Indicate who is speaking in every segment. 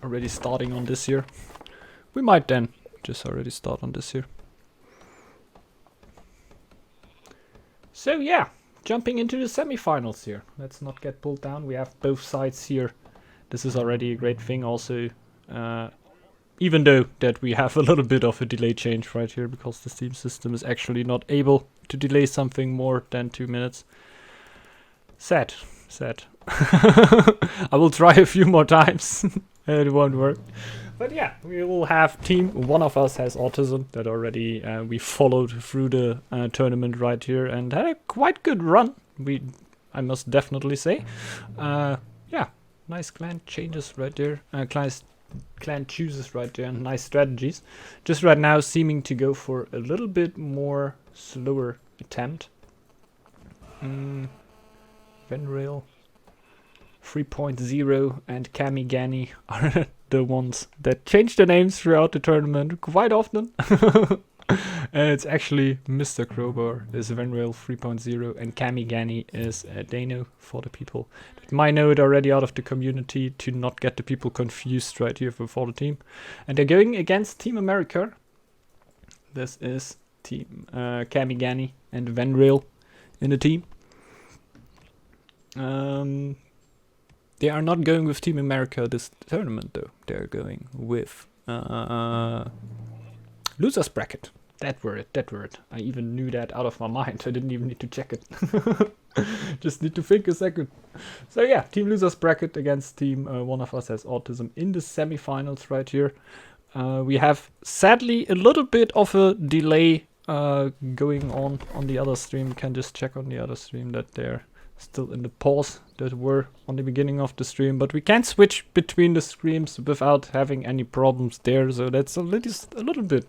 Speaker 1: already starting on this here. We might then just already start on this here. So yeah, jumping into the semifinals here. Let's not get pulled down. We have both sides here. This is already a great thing also. Even though that we have a little bit of a delay change right here, because the Steam system is actually not able to delay something more than 2 minutes. Sad. I will try a few more times. It won't work. But yeah, we will have team. One of us has autism that already we followed through the tournament right here and had a quite good run. I must definitely say. Yeah, nice clan changes right there. Clan chooses right there and nice strategies. Just right now seeming to go for a little bit more slower attempt. Venrail 3.0 and Kamigani are the ones that change their names throughout the tournament quite often. It's actually Mr. Crowbar is Venrail 3.0 and Kamigani is Dano for the people that might know it already out of the community, to not get the people confused right here for the team. And they're going against Team America. This is Team Kamigani and Venrail in the team. They are not going with Team America this tournament though. They're going with losers bracket. That word. I even knew that out of my mind. I didn't even need to check it. Just need to think a second. So yeah, team losers bracket against team one of us has autism in the semifinals right here. We have sadly a little bit of a delay going on the other stream. You can just check on the other stream that they're still in the pause that were on the beginning of the stream, but we can switch between the streams without having any problems there, so that's a little bit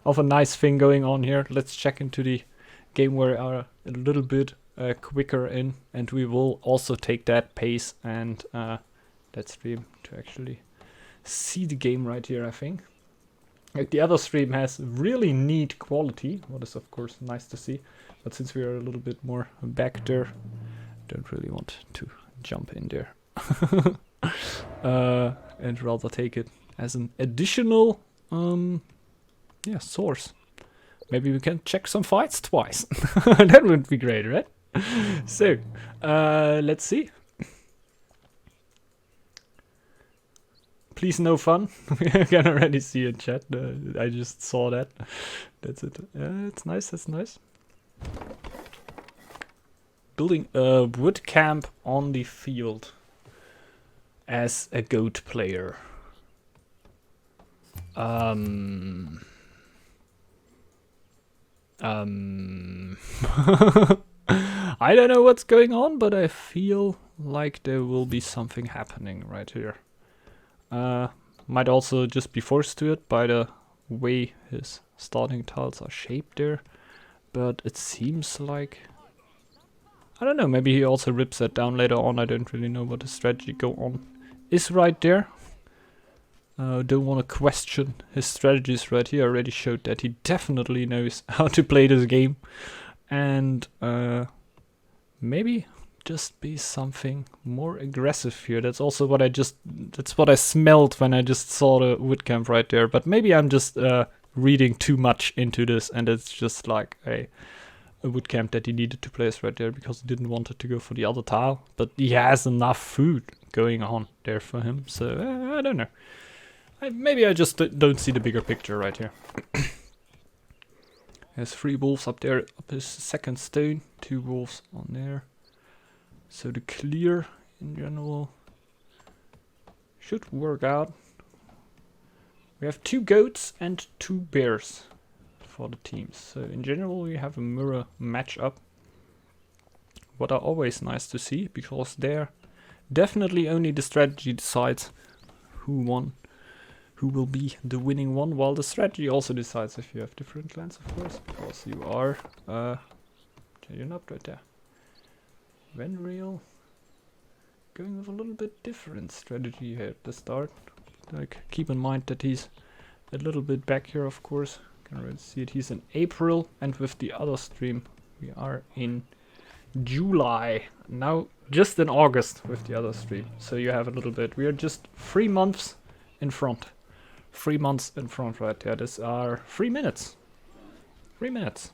Speaker 1: of a nice thing going on here. Let's check into the game where we are a little bit quicker in, and we will also take that pace and that stream to actually see the game right here, I think. Like the other stream has really neat quality, what is of course nice to see, but since we are a little bit more back there, don't really want to jump in there. And rather take it as an additional source. Maybe we can check some fights twice. That would be great, right? So let's see. Please no fun. I can already see in chat. I just saw that. That's it. It's nice, that's nice. Building a wood camp on the field as a goat player. I don't know what's going on, but I feel like there will be something happening right here. Might also just be forced to it by the way his starting tiles are shaped there, but it seems like, I don't know, maybe he also rips that down later on. I don't really know what the strategy go on is right there. Don't want to question his strategies right here. I already showed that he definitely knows how to play this game. And maybe just be something more aggressive here. That's also what that's what I smelled when I just saw the wood camp right there. But maybe I'm just reading too much into this, and it's just like a wood camp that he needed to place right there because he didn't want it to go for the other tile. But he has enough food going on there for him, so I don't know. Maybe I just don't see the bigger picture right here. There's 3 wolves up there, up his second stone, 2 wolves on there. So the clear in general should work out. We have 2 goats and 2 bears for the teams. So in general we have a mirror matchup. What are always nice to see, because there definitely only the strategy decides who will be the winning one, while the strategy also decides if you have different clans, of course, because you are you're not right there. Venreal going with a little bit different strategy here at the start. Like, keep in mind that he's a little bit back here, of course. Can already see it. He's in April, and with the other stream we are in July. Now just in August with the other stream. So you have a little bit. We are just 3 months in front. 3 months in front right there. These are 3 minutes. 3 minutes.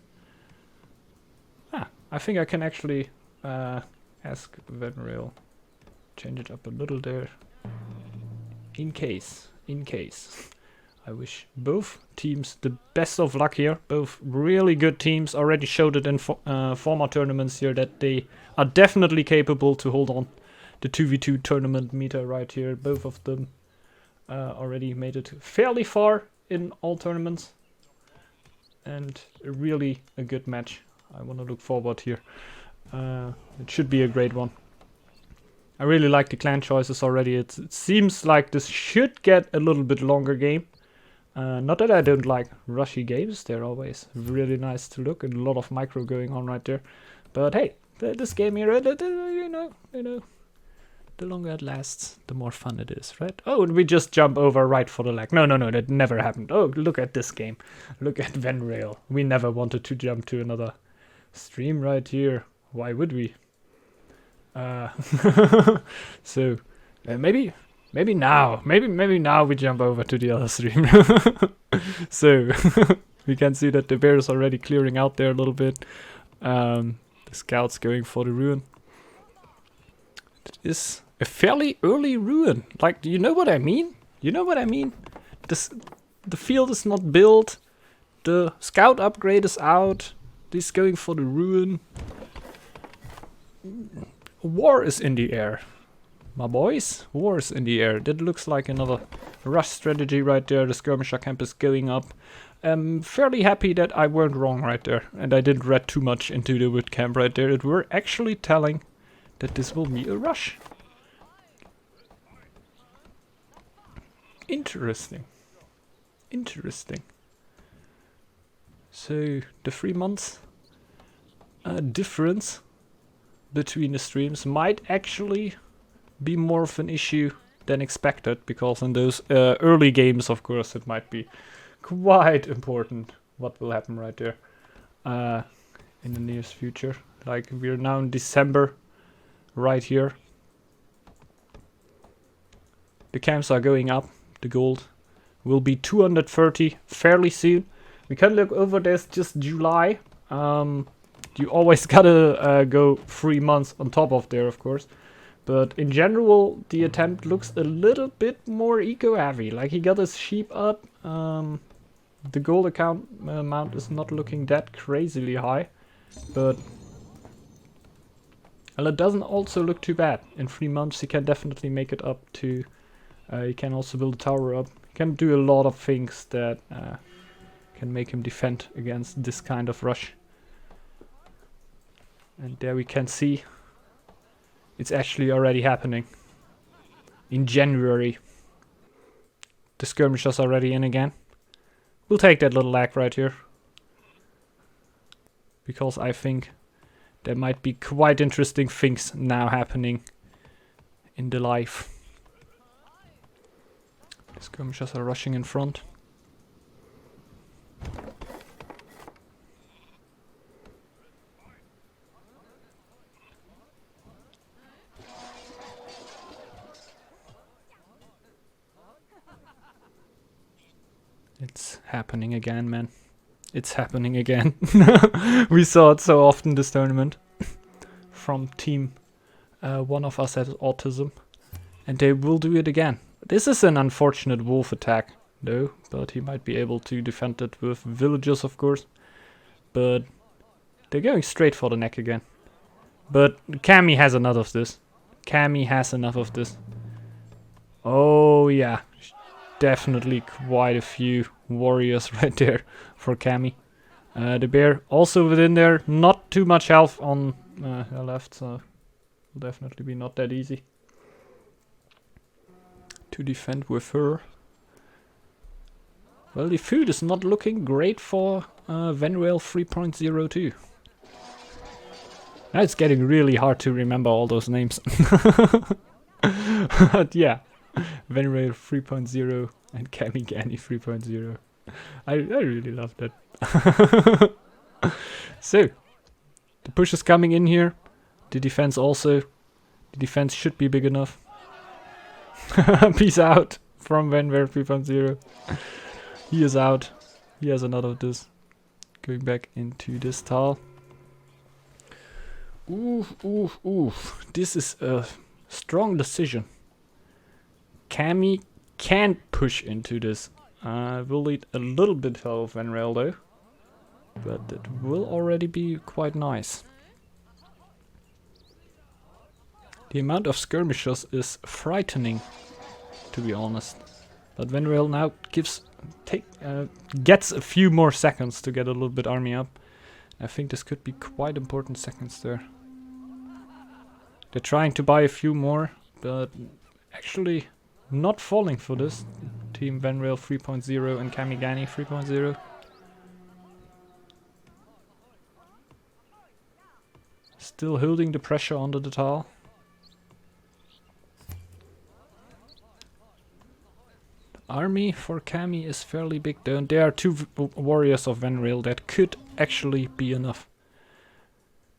Speaker 1: Ah, I think I can actually ask Venreal. Change it up a little there. In case. I wish both teams the best of luck here. Both really good teams already showed it in former tournaments here that they are definitely capable to hold on the 2v2 tournament meter right here. Both of them already made it fairly far in all tournaments. And really a good match. I want to look forward here. It should be a great one. I really like the clan choices already. It seems like this should get a little bit longer game. Not that I don't like rushy games, they're always really nice to look and a lot of micro going on right there. But hey, this game here, you know, the longer it lasts, the more fun it is, right? Oh, and we just jump over right for the lag. No, that never happened. Oh, look at this game. Look at Venreal. We never wanted to jump to another stream right here. Why would we? So, maybe now we jump over to the other stream. So we can see that the bear is already clearing out there a little bit. The scout's going for the ruin. It is a fairly early ruin. Like, you know what I mean? The field is not built. The scout upgrade is out. He's going for the ruin. War is in the air. My boys, war is in the air. That looks like another rush strategy right there. The skirmisher camp is going up. I'm fairly happy that I weren't wrong right there. And I didn't read too much into the wood camp right there. It were actually telling that this will be a rush. Interesting. So, the 3 months difference between the streams might actually be more of an issue than expected, because in those early games, of course, it might be quite important what will happen right there in the nearest future. Like, we're now in December right here. The camps are going up. The gold will be 230 fairly soon. We can look over this just July. You always gotta go 3 months on top of there, of course. But in general, the attempt looks a little bit more eco-heavy. Like, he got his sheep up. The gold account amount is not looking that crazily high. But well, it doesn't also look too bad. In 3 months, he can definitely make it up to... he can also build a tower up. He can do a lot of things that can make him defend against this kind of rush. And there we can see it's actually already happening. In January, the skirmishers are already in again. We'll take that little lag right here, because I think there might be quite interesting things now happening in the live. The skirmishers are rushing in front. It's happening again, man. It's happening again. We saw it so often this tournament. From team one of us has autism. And they will do it again. This is an unfortunate wolf attack, though. But he might be able to defend it with villagers, of course. But they're going straight for the neck again. But Cammy has enough of this. Oh, yeah. Definitely quite a few warriors right there for Cammy. The bear also within there. Not too much health on her left, so will definitely be not that easy to defend with her. Well, the food is not looking great for Venreal 3.02. Now it's getting really hard to remember all those names. But yeah. Venreal 3.0 and Cammy 3.0. I really love that. So, the push is coming in here. The defense also. The defense should be big enough. Peace out. from Vanware 3.0. He is out. He has another of this. Going back into this tile. Oof, oof, oof. This is a strong decision. Cammy can't push into this. Will need a little bit of Vanrail though. But it will already be quite nice. The amount of skirmishers is frightening, to be honest. But Vanrail now gets a few more seconds to get a little bit army up. I think this could be quite important seconds there. They're trying to buy a few more, but actually not falling for this. Team Vanrail 3.0 and Kamigani 3.0. Still holding the pressure under the tile. Army for Kami is fairly big though, and there are two warriors of Vanrail that could actually be enough.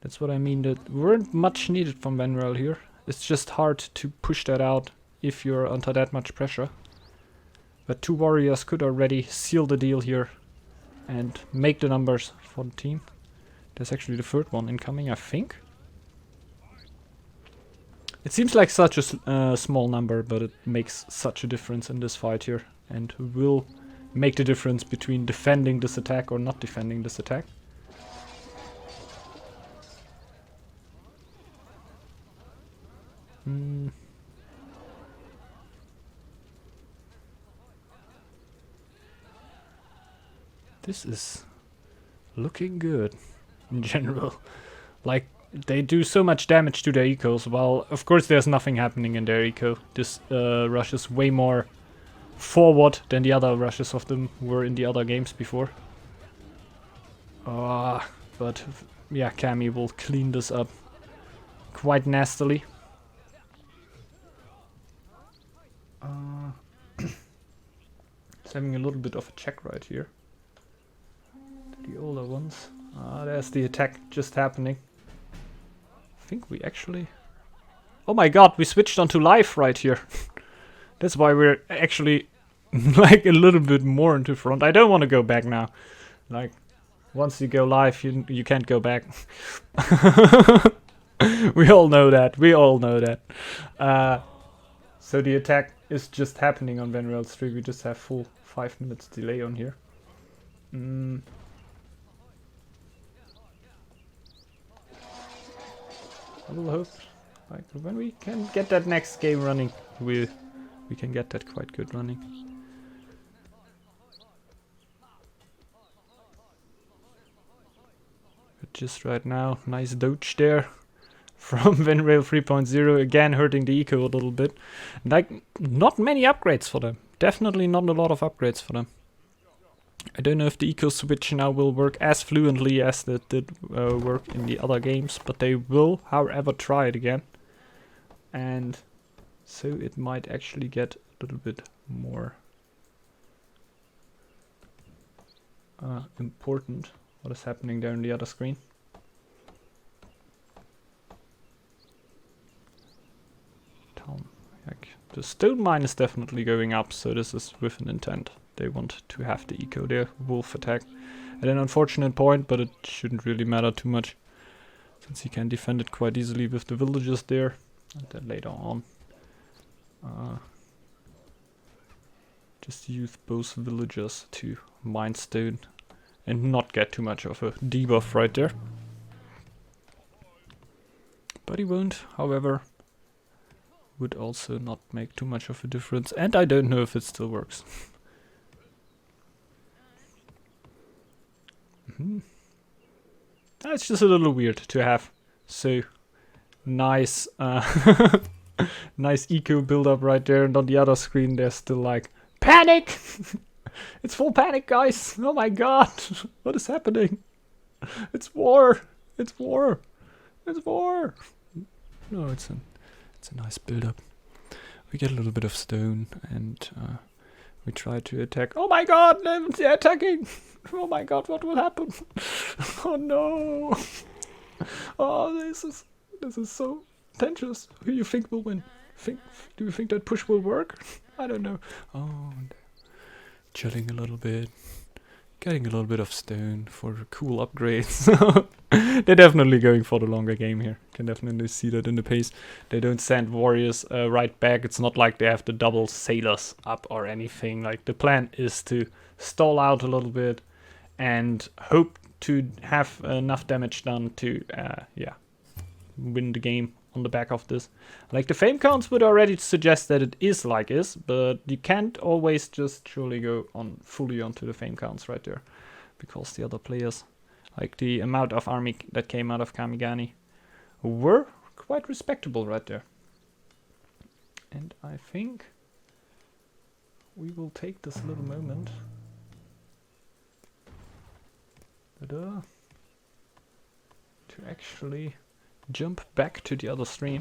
Speaker 1: That's what I mean, that weren't much needed from Vanrail here. It's just hard to push that out if you're under that much pressure. But two warriors could already seal the deal here and make the numbers for the team. There's actually the third one incoming, I think. It seems like such a small number, but it makes such a difference in this fight here. And will make the difference between defending this attack or not defending this attack. This is looking good in general. Like, they do so much damage to their ecos, while of course there's nothing happening in their eco. This rush is way more forward than the other rushes of them were in the other games before. But yeah, Cammy will clean this up quite nastily. It's having a little bit of a check right here. The older ones. There's the attack just happening. I think we actually... Oh my god, we switched onto live right here. That's why we're actually like a little bit more into front. I don't want to go back now. Like, once you go live, you can't go back. We all know that. We all know that. So the attack is just happening on Vanrail's 3. We just have full 5 minutes delay on here. I will hope, like, when we can get that next game running, we can get that quite good running. But just right now, nice dodge there from Vanrail 3.0, again hurting the eco a little bit. Like, not many upgrades for them. Definitely not a lot of upgrades for them. I don't know if the eco switch now will work as fluently as it did work in the other games, but they will, however, try it again. And so it might actually get a little bit more important what is happening there on the other screen. The stone mine is definitely going up, so this is with an intent. They want to have the eco there, wolf attack. At an unfortunate point, but it shouldn't really matter too much, since he can defend it quite easily with the villagers there. And then later on, just use both villagers to mine stone and not get too much of a debuff right there. But he won't, however. Would also not make too much of a difference, and I don't know if it still works. It's just a little weird to have so nice nice eco build up right there, and on the other screen there's still like panic. It's full panic, guys. Oh my god. What is happening? It's war. It's war. It's war. No, it's a nice build up. We get a little bit of stone and we try to attack. Oh my god, they're attacking. Oh my god, what will happen? Oh no. Oh, this is so tensions. Who you think will win? Do you think that push will work? I don't know. Oh, chilling a little bit. Getting a little bit of stone for cool upgrades. They're definitely going for the longer game here. Can definitely see that in the pace. They don't send warriors right back. It's not like they have the double sailors up or anything. Like, the plan is to stall out a little bit and hope to have enough damage done to, yeah, win the game on the back of this. Like, the fame counts would already suggest that it is like this, but you can't always just truly go on fully onto the fame counts right there, because the other players, like the amount of army that came out of Kamigani, were quite respectable right there. And I think we will take this little moment to actually jump back to the other stream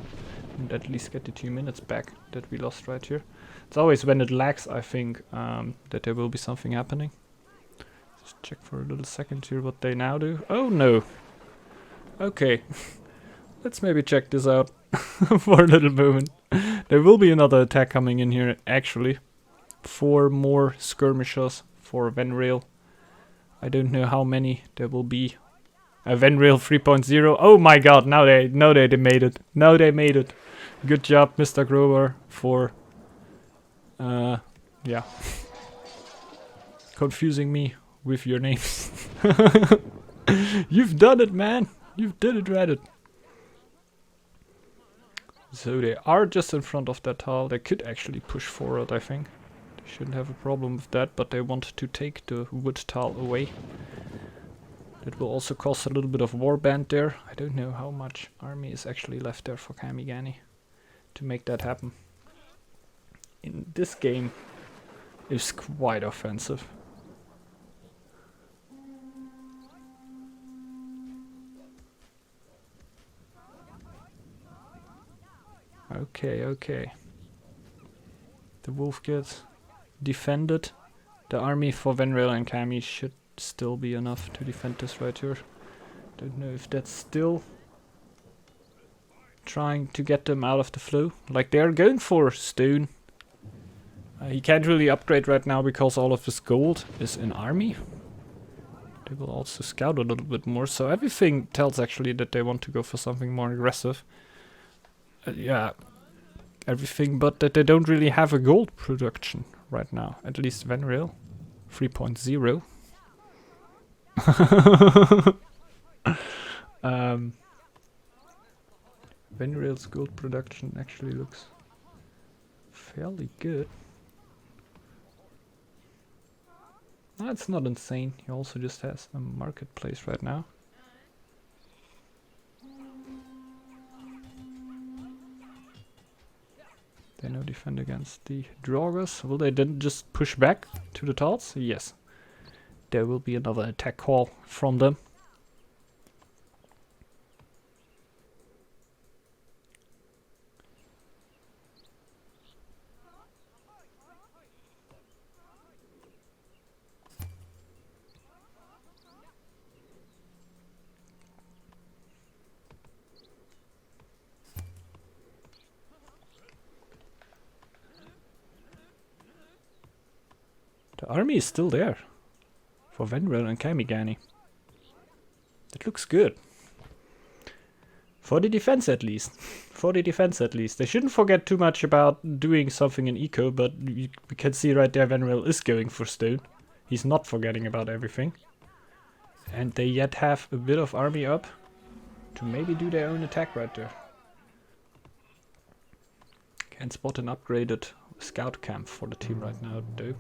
Speaker 1: and at least get the 2 minutes back that we lost right here. It's always when it lags, I think, that there will be something happening. Just check for a little second here what they now do. Oh no! Okay. Let's maybe check this out for a little moment. There will be another attack coming in here, actually. 4 more skirmishers for Venrail. I don't know how many there will be. Venrail 3.0. Oh my god, now they made it. Now they made it. Good job, Mr. Grover, for yeah. Confusing me with your names. You've done it, man. You've did it, Reddit. So they are just in front of that tile. They could actually push forward, I think. They shouldn't have a problem with that, but they want to take the wood tile away. That will also cost a little bit of warband there. I don't know how much army is actually left there for Kamigani to make that happen. In this game, it's quite offensive. Okay. The wolf gets defended. The army for Venrail and Kami should still be enough to defend this right here. Don't know if that's still trying to get them out of the flow. Like, they're going for stone. He can't really upgrade right now because all of his gold is in army. They will also scout a little bit more, so everything tells actually that they want to go for something more aggressive. Yeah, everything but that they don't really have a gold production right now. At least Venrail 3.0. Venrail's gold production actually looks fairly good. That's not insane. He also just has a marketplace right now. They now defend against the Draugrs. Will they then just push back to the tiles? Yes. There will be another attack call from them. The army is still there for Venrail and Kamigani. It looks good. For the defense at least. For the defense at least. They shouldn't forget too much about doing something in eco, but we can see right there Venrail is going for stone. He's not forgetting about everything. And they yet have a bit of army up to maybe do their own attack right there. Can't spot an upgraded scout camp for the team right now though.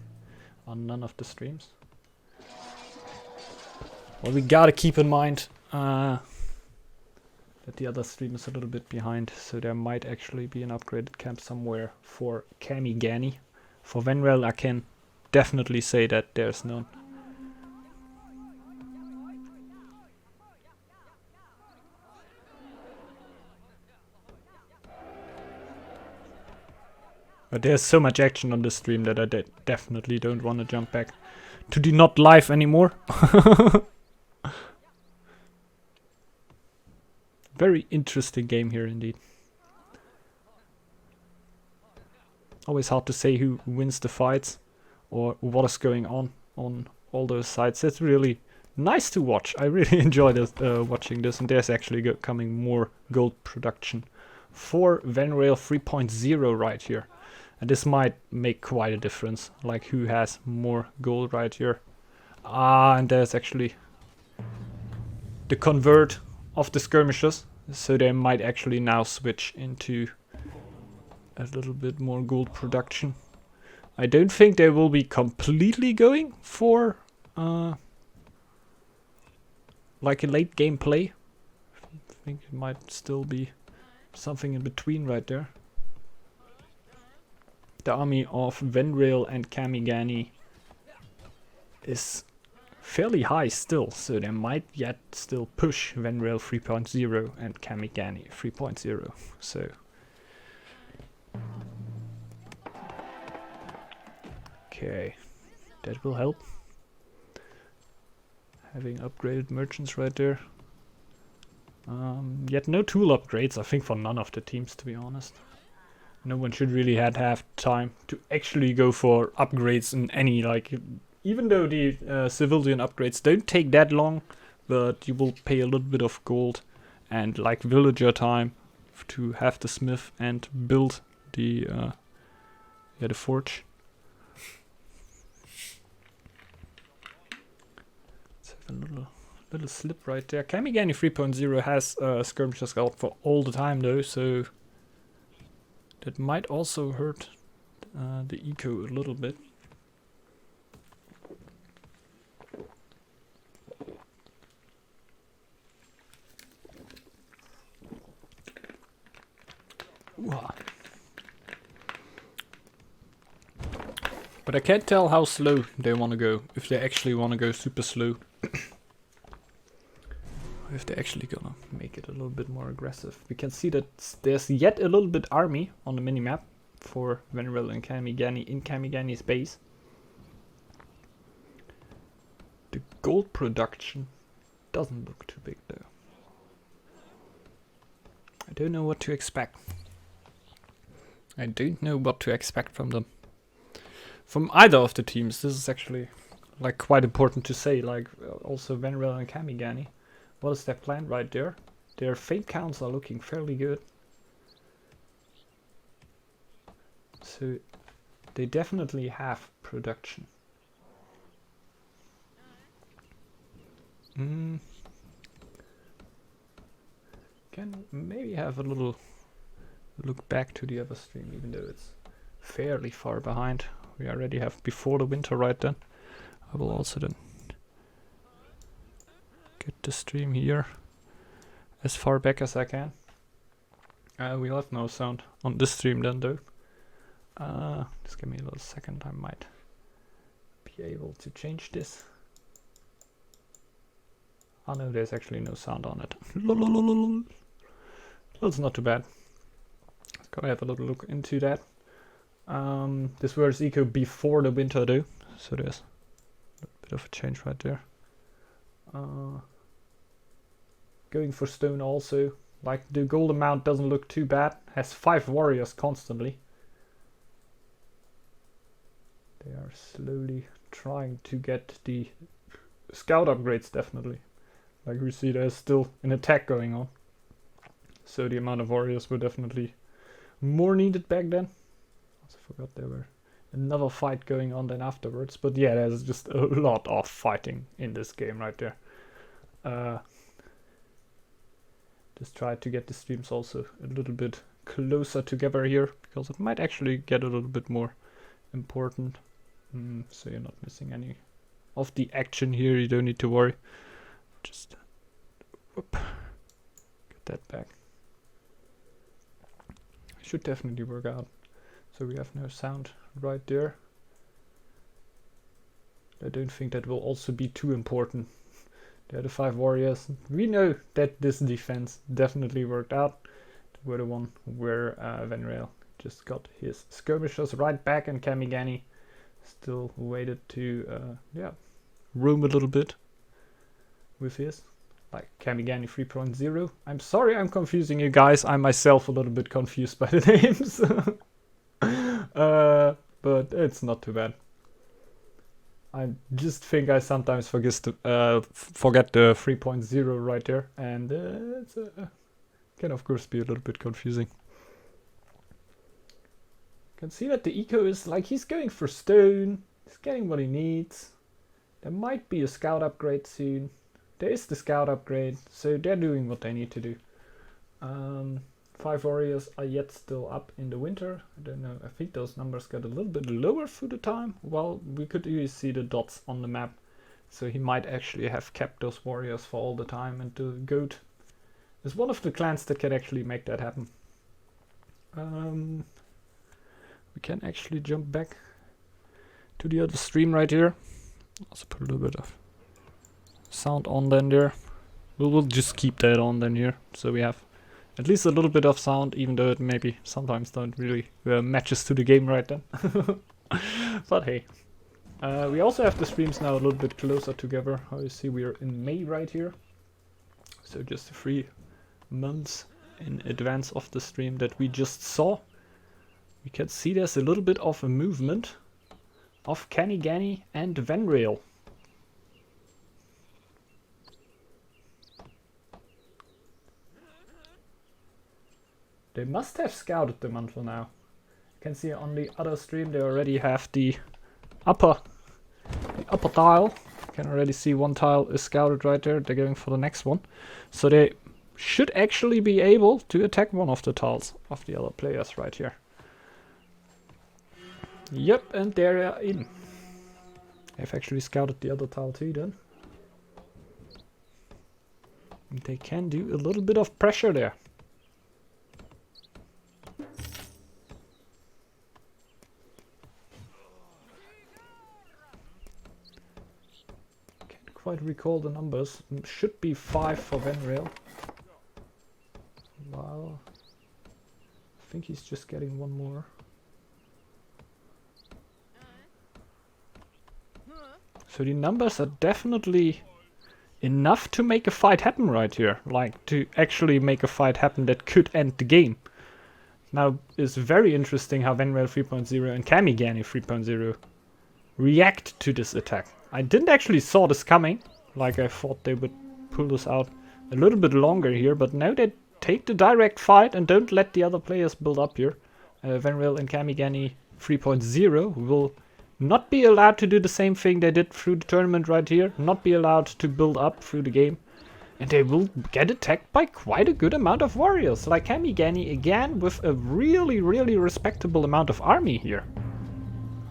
Speaker 1: On none of the streams. Well, we gotta keep in mind that the other stream is a little bit behind, so there might actually be an upgraded camp somewhere for Kamigani. For Venrail, I can definitely say that there's none. But there's so much action on the stream that I definitely don't want to jump back to the not live anymore. Very interesting game here indeed. always hard to say who wins the fights or what is going on all those sides. It's really nice to watch. I really enjoy this, watching this, and there's actually coming more gold production for Venrail 3.0 right here. And this might make quite a difference, like who has more gold right here. And there's actually the convert of the skirmishes, so they might actually now switch into a little bit more gold production. I don't think they will be completely going for like a late game play. I think it might still be something in between right there. The army of Venrail and Kamigani is fairly high still, so they might yet still push Venrail 3.0 and Kamigani 3.0. So okay, that will help. Having upgraded merchants right there. Yet no tool upgrades, I think, for none of the teams, to be honest. No one should really have time to actually go for upgrades in any, like, even though the civilian upgrades don't take that long, but you will pay a little bit of gold and like villager time to have the smith and build the forge. Let's have a little slip right there. Kamigani 3.0 has skirmishers out for all the time though, so that might also hurt the eco a little bit. But I can't tell how slow they want to go, if they actually want to go super slow. If they're actually gonna make it a little bit more aggressive. We can see that there's yet a little bit army on the minimap for Venrail and Kamigani in Kamigani's base. The gold production doesn't look too big though. I don't know what to expect. I don't know what to expect from them. From either of the teams. This is actually like quite important to say. Like also Venrail and Kamigani. What is their plan right there? Their fate counts are looking fairly good. So they definitely have production. Can maybe have a little look back to the other stream, even though it's fairly far behind. We already have before the winter right then. I will also then get the stream here as far back as I can. We'll have no sound on this stream then though. Just give me a little second, I might be able to change this. Oh no, there's actually no sound on it. That's not too bad. Let's go have a little look into that. This was eco before the winter though, so there's a bit of a change right there. Going for stone also, like the gold amount doesn't look too bad, has 5 warriors constantly. They are slowly trying to get the scout upgrades definitely. Like we see there's still an attack going on. So the amount of warriors were definitely more needed back then. Also forgot there were another fight going on then afterwards. But yeah, there's just a lot of fighting in this game right there. Just try to get the streams also a little bit closer together here, because it might actually get a little bit more important. So you're not missing any of the action here, you don't need to worry. Just whoop, get that back. Should definitely work out. So we have no sound right there. I don't think that will also be too important. There are the 5 warriors. We know that this defense definitely worked out. They were the one where Venrail just got his skirmishers right back, and Kamigani still waited to roam a little bit with his. Like Kamigani 3.0. I'm sorry I'm confusing you guys. I'm myself a little bit confused by the names. but it's not too bad. I just think I sometimes forget the 3.0 right there, and it's can of course be a little bit confusing. You can see that the eco is like he's going for stone, he's getting what he needs. There might be a scout upgrade soon. There is the scout upgrade, so they're doing what they need to do. 5 warriors are yet still up in the winter. I don't know, I think those numbers got a little bit lower through the time. Well, we could really see the dots on the map. So he might actually have kept those warriors for all the time, and the goat is one of the clans that can actually make that happen. We can actually jump back to the other stream right here. Also put a little bit of sound on then there. We'll just keep that on then here, so we have at least a little bit of sound, even though it maybe sometimes don't really matches to the game right then. But hey. We also have the streams now a little bit closer together. How you see, we are in May right here. So just 3 months in advance of the stream that we just saw. We can see there's a little bit of a movement of Kamigani and Venrail. They must have scouted them until now. You can see on the other stream they already have the upper tile. You can already see one tile is scouted right there. They're going for the next one. So they should actually be able to attack one of the tiles of the other players right here. Yep, and they're in. They've actually scouted the other tile too then. And they can do a little bit of pressure there. Can't quite recall the numbers. Should be 5 for Venrail. Wow. I think he's just getting one more. So the numbers are definitely enough to make a fight happen right here. Like, to actually make a fight happen that could end the game. Now, it's very interesting how Venrail 3.0 and Kamigani 3.0 react to this attack. I didn't actually saw this coming. Like, I thought they would pull this out a little bit longer here. But now they take the direct fight and don't let the other players build up here. Venrail and Kamigani 3.0 will not be allowed to do the same thing they did through the tournament right here. Not be allowed to build up through the game. And they will get attacked by quite a good amount of warriors. Like Kamigani again with a really, really respectable amount of army here.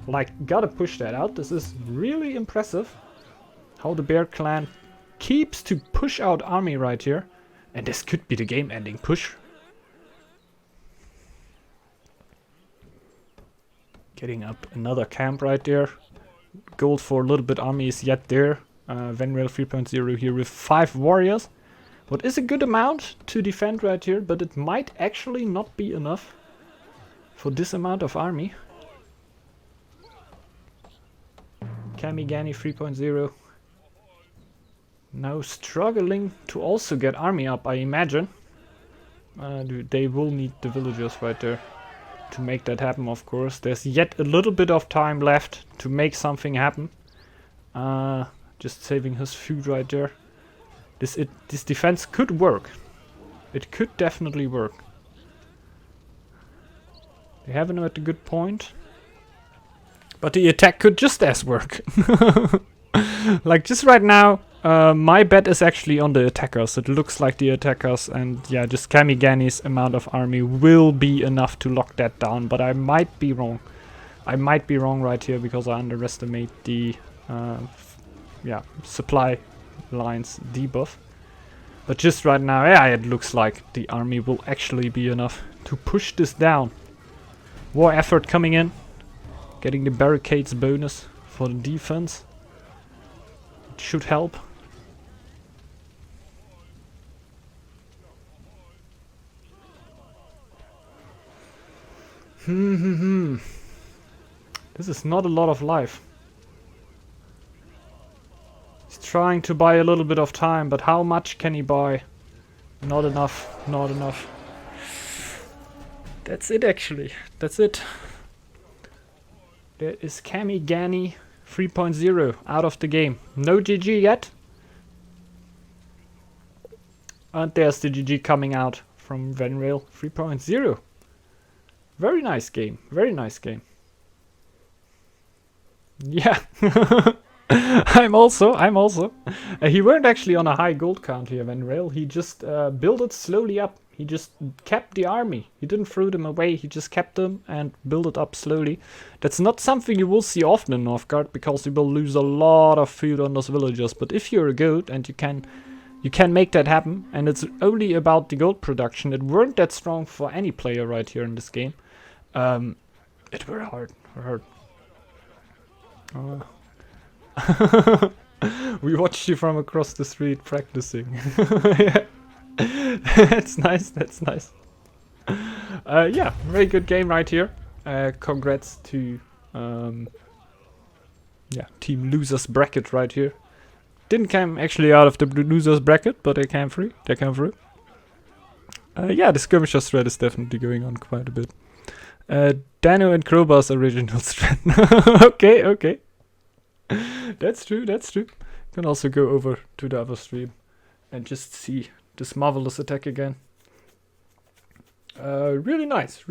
Speaker 1: Like, gotta push that out. This is really impressive. How the Bear clan keeps to push out army right here. And this could be the game ending push. Getting up another camp right there. Gold for a little bit army is yet there. Venrail 3.0 here with 5 warriors. What is a good amount to defend right here, but it might actually not be enough for this amount of army. Kamigani 3.0 now struggling to also get army up, I imagine. They will need the villagers right there to make that happen, of course. There's yet a little bit of time left to make something happen. Just saving his food right there. This defense could work. It could definitely work. They have him at a good point. But the attack could just as work. Like just right now, my bet is actually on the attackers. It looks like the attackers, and yeah, just Kamigani's amount of army will be enough to lock that down. But I might be wrong. I might be wrong right here because I underestimate the supply lines debuff. But just right now, yeah, it looks like the army will actually be enough to push this down. War effort coming in. Getting the barricades bonus for the defense. It should help. This is not a lot of life. He's trying to buy a little bit of time, but how much can he buy? Not enough, not enough. That's it actually, that's it. There is Kamigani 3.0 out of the game. No GG yet. And there's the GG coming out from Venrail 3.0. Very nice game. Very nice game. Yeah. I'm also. He weren't actually on a high gold count here, Venrail. He just built it slowly up. He just kept the army. He didn't throw them away. He just kept them and built it up slowly. That's not something you will see often in Northgard, because you will lose a lot of food on those villagers. But if you're a goat and you can make that happen, and it's only about the gold production. It weren't that strong for any player right here in this game. It were hard. We watched you from across the street practicing. Yeah. That's nice. Yeah, very good game right here. Congrats to Team Losers Bracket right here. Didn't come actually out of the Losers Bracket, but they came through. Yeah, the skirmisher thread is definitely going on quite a bit. Dano and Crowbar's original thread. Okay. That's true. Can also go over to the other stream and just see this marvelous attack again. Really nice.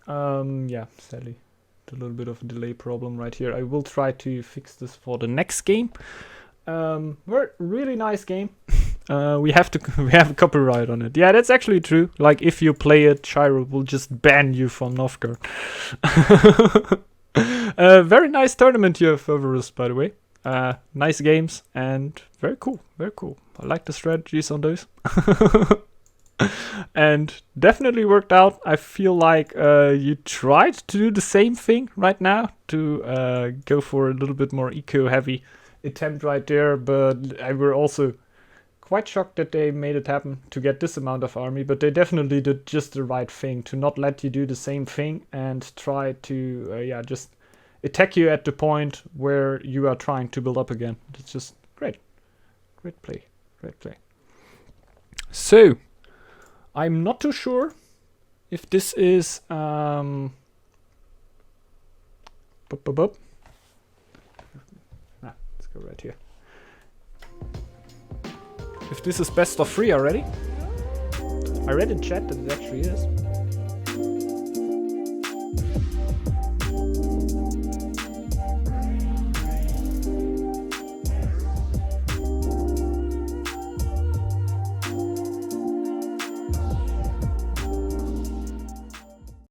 Speaker 1: Yeah, sadly, a little bit of a delay problem right here. I will try to fix this for the next game. Really nice game. We have a copyright on it. Yeah, that's actually true. Like, if you play it, Shiro will just ban you from Northgard. Very nice tournament here for rhis, by the way. Nice games and very cool. I like the strategies on those. And definitely worked out. I feel like you tried to do the same thing right now, to go for a little bit more eco-heavy attempt right there, but I were also quite shocked that they made it happen to get this amount of army, but they definitely did just the right thing to not let you do the same thing and try to just attack you at the point where you are trying to build up again. It's just great play. So I'm not too sure if this is let's go right here. If this is best of 3 already. I read in chat that it actually is.